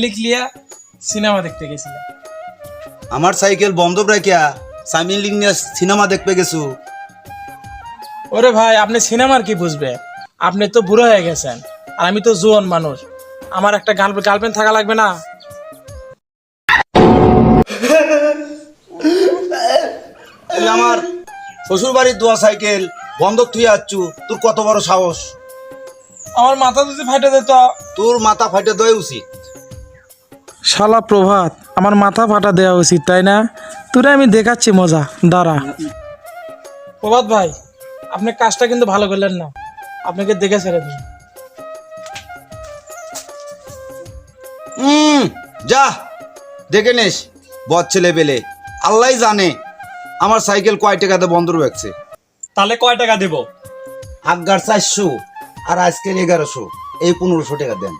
লিয়া সিনেমা দেখতে গেছিলাম। আমার সাইকেল বন্ধ রাখিয়া সাইমিন লিং নিয়ে সিনেমা দেখতে গেছু। ওরে ভাই, আপনি সিনেমার কি বুঝবে? আপনি তো বুড়ো হয়ে গেছেন, আর আমি তো জোয়ান মানুষ। আমার একটা গার্লফ্রেন্ড থাকা লাগবে না? তুই আমার শ্বশুর বাড়ির দোয়া সাইকেল বন্ধ তুই আচ্ছু, তোর কত বড় সাহস? আমার মাথা যদি ফাটে যেত। তোর মাথা ফাটে দেওয়া উচিত। শালা প্রভাত, আমার মাথা ফাটা দেওয়া উচিত, তাই না? তোরে আমি দেখাচ্ছি মজা, দাঁড়া। প্রভাত ভাই, আপনি কাজটা কিন্তু ভালো করলেন না, আপনাকে দেখে ছেড়ে দিন। যা দেখে নিস, বদ ছেলে পেলে। আল্লাহ জানে আমার সাইকেল কয় টাকাতে বন্ধ রাখছে। তাহলে কয় টাকা দেব? আগার 400 আর আজকের 1100, এই 1500 টাকা দেন।